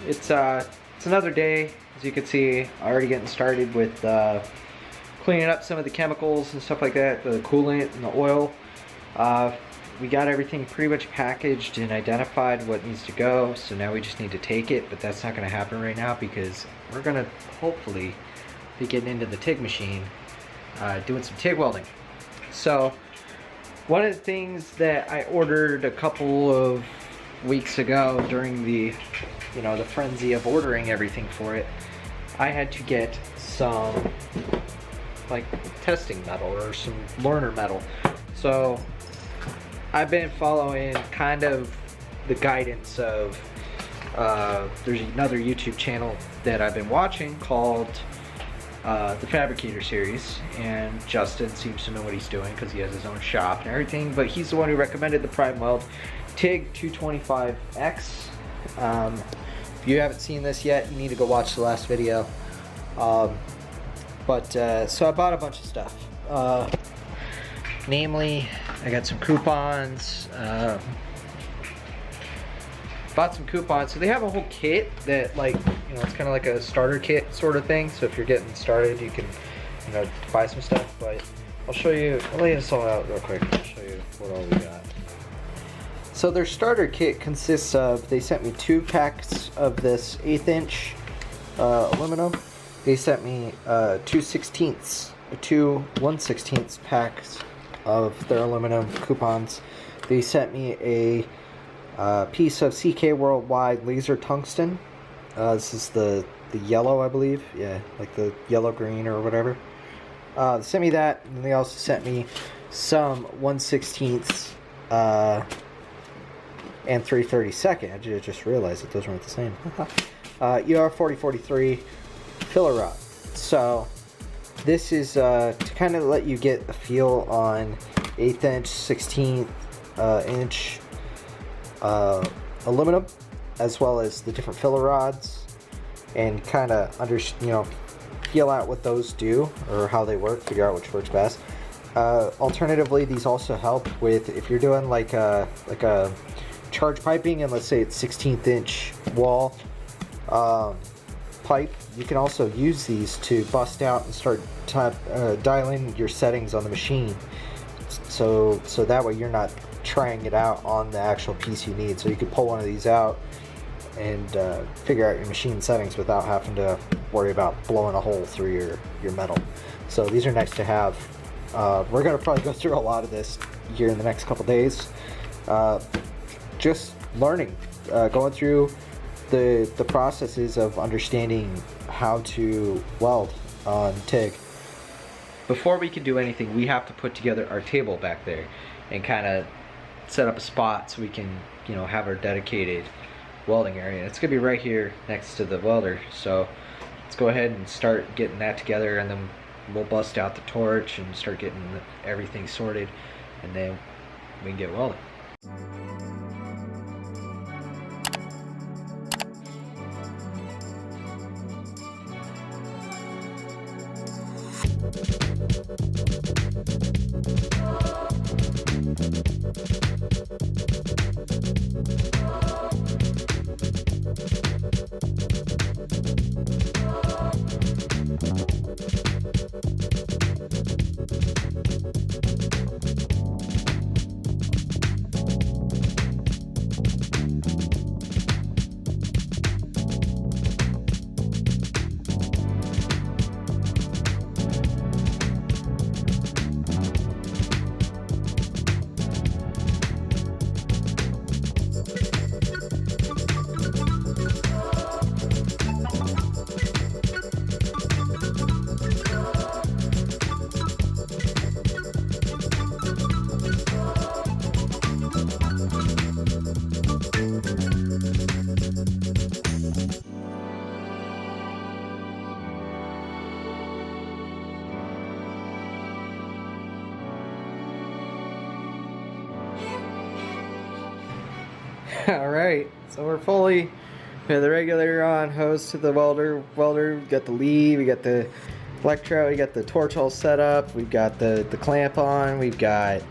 It's another day. As you can see, already getting started with cleaning up some of the chemicals and stuff like that, the coolant and the oil. We got everything pretty much packaged and identified what needs to go, so now we just need to take it, but that's not going to happen right now because we're going to hopefully be getting into the TIG machine, doing some TIG welding. So one of the things that I ordered a couple of weeks ago during the the frenzy of ordering everything for it, I had to get some like testing metal or some learner metal. So I've been following kind of the guidance of there's another YouTube channel that I've been watching called the Fabricator series, and Justin seems to know what he's doing because he has his own shop and everything, but he's the one who recommended the Prime Weld TIG 225X. If you haven't seen this yet, you need to go watch the last video. So I bought a bunch of stuff. Namely, I got some coupons. Bought some coupons. So they have a whole kit that, like, it's kind of like a starter kit sort of thing. So if you're getting started, you can, buy some stuff. But I'll show you. I'll lay this all out real quick. I'll show you what all we got. So their starter kit consists of, they sent me 2 packs of this 1/8 inch aluminum. They sent me 2 1/16 packs of their aluminum coupons. They sent me a piece of CK Worldwide laser tungsten. This is the yellow, I believe. Yeah, like the yellow green or whatever. They sent me that, and they also sent me some 1/16 and 3/32. I just realized that those weren't the same. ER 4043 filler rod. So this is to kind of let you get a feel on 1/8 inch, 1/16 inch aluminum, as well as the different filler rods, and kind of feel out what those do or how they work, figure out which works best. Alternatively, these also help with if you're doing like a charge piping, and let's say it's 1/16 inch wall pipe. You can also use these to bust out and start dialing your settings on the machine, so that way you're not trying it out on the actual piece you need. So you could pull one of these out and figure out your machine settings without having to worry about blowing a hole through your metal. So these are nice to have. We're going to probably go through a lot of this here in the next couple days. Just learning, going through the processes of understanding how to weld on TIG. Before we can do anything, we have to put together our table back there and kind of set up a spot so we can, have our dedicated welding area. It's gonna be right here next to the welder. So let's go ahead and start getting that together, and then we'll bust out the torch and start getting everything sorted, and then we can get welding. Alright, so we have the regulator on, hose to the welder, we got the lead, we got the electrode, we got the torch all set up, we've got the clamp on, we've got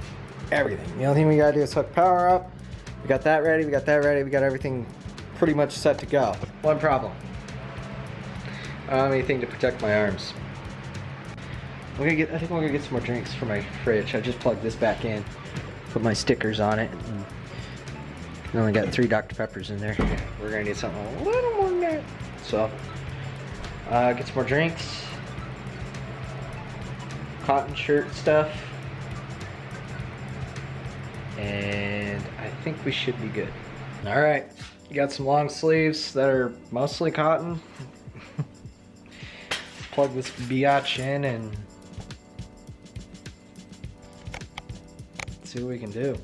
everything. The only thing we gotta do is hook power up. We got that ready, we got everything pretty much set to go. One problem. I don't have anything to protect my arms. I think we're gonna get some more drinks for my fridge. I just plugged this back in, put my stickers on it, and I only got 3 Dr. Peppers in there. We're gonna need something a little more than that. So, get some more drinks, cotton shirt stuff, and I think we should be good. All right, got some long sleeves that are mostly cotton. Plug this biatch in and see what we can do.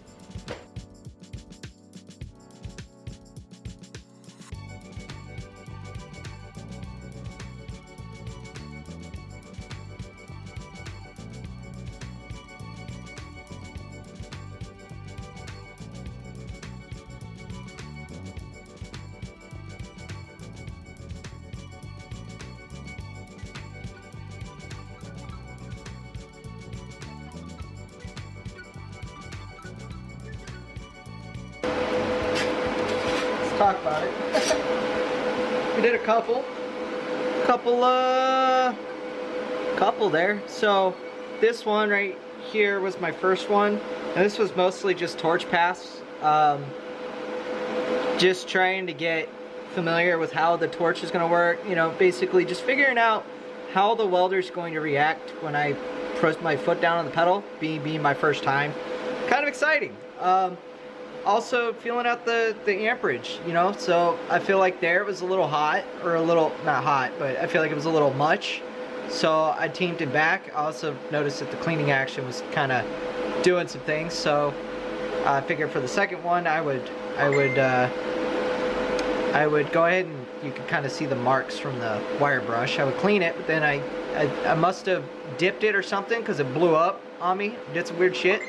Talk about it. We did a couple there. So this one right here was my first one, and this was mostly just torch pass. Just trying to get familiar with how the torch is going to work. You know, basically just figuring out how the welder's going to react when I press my foot down on the pedal, being my first time. Kind of exciting. Also feeling out the amperage, you know, so I feel like there it was a little hot, or a little, not hot, but I feel like it was a little much, so I teamed it back. I also noticed that the cleaning action was kind of doing some things, so I figured for the second one I would go ahead, and you could kind of see the marks from the wire brush. I would clean it, but then I must have dipped it or something, because it blew up on me, did some weird shit.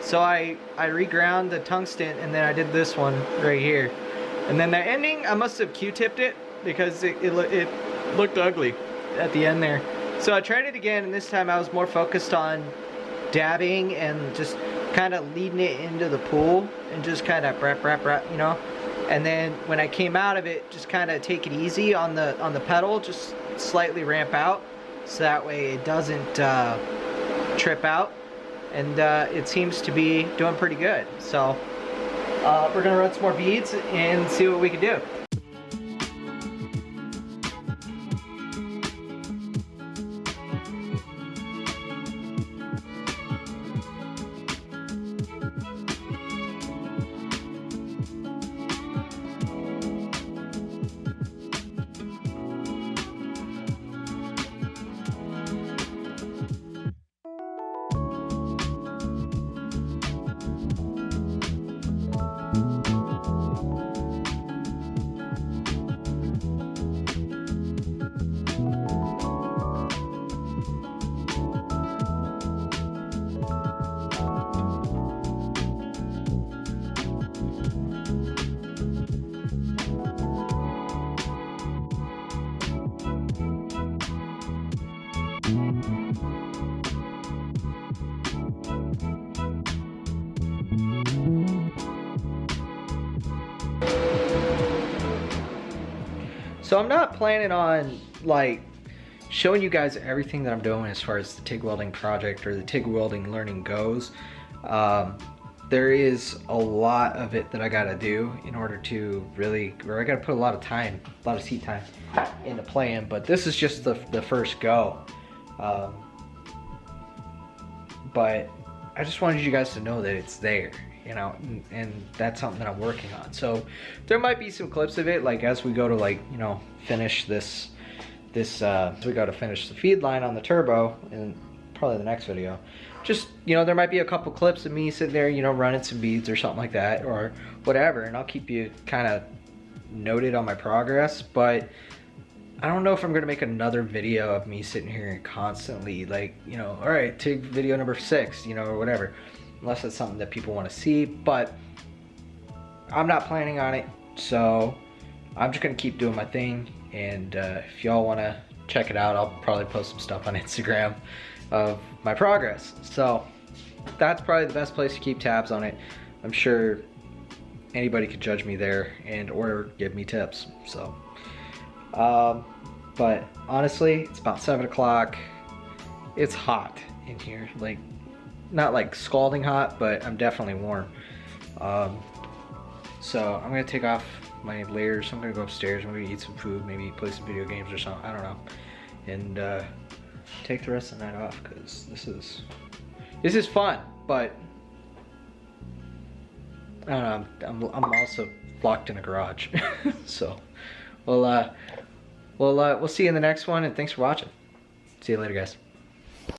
So I reground the tungsten, and then I did this one right here. And then the ending, I must have Q-tipped it, because it looked ugly at the end there. So I tried it again, and this time I was more focused on dabbing and just kind of leading it into the pool and just kind of rap, you know. And then when I came out of it, just kind of take it easy on the pedal, just slightly ramp out, so that way it doesn't trip out. And it seems to be doing pretty good. So we're gonna run some more beads and see what we can do. So I'm not planning on like showing you guys everything that I'm doing as far as the TIG welding project or the TIG welding learning goes. There is a lot of it that I gotta do in order to really, or I gotta put a lot of time, a lot of seat time into playing, but this is just the first go. But I just wanted you guys to know that it's there, you know, and that's something that I'm working on. So there might be some clips of it, like as we go to like, you know, finish this as we go to finish the feed line on the turbo in probably the next video. Just, you know, there might be a couple clips of me sitting there, you know, running some beads or something like that or whatever, and I'll keep you kind of noted on my progress. But I don't know if I'm gonna make another video of me sitting here and constantly like, you know, all right, TIG video number 6, you know, or whatever, unless it's something that people want to see. But I'm not planning on it, so I'm just gonna keep doing my thing. And if y'all want to check it out, I'll probably post some stuff on Instagram of my progress. So that's probably the best place to keep tabs on it. I'm sure anybody could judge me there and or give me tips. So But honestly, it's about 7 o'clock. It's hot in here, like not like scalding hot, but I'm definitely warm. So I'm gonna take off my layers. I'm gonna go upstairs, maybe eat some food, maybe play some video games or something, I don't know, and take the rest of the night off, because this is fun, but I don't know, I'm also locked in a garage. So we'll see you in the next one, and thanks for watching. See you later, guys.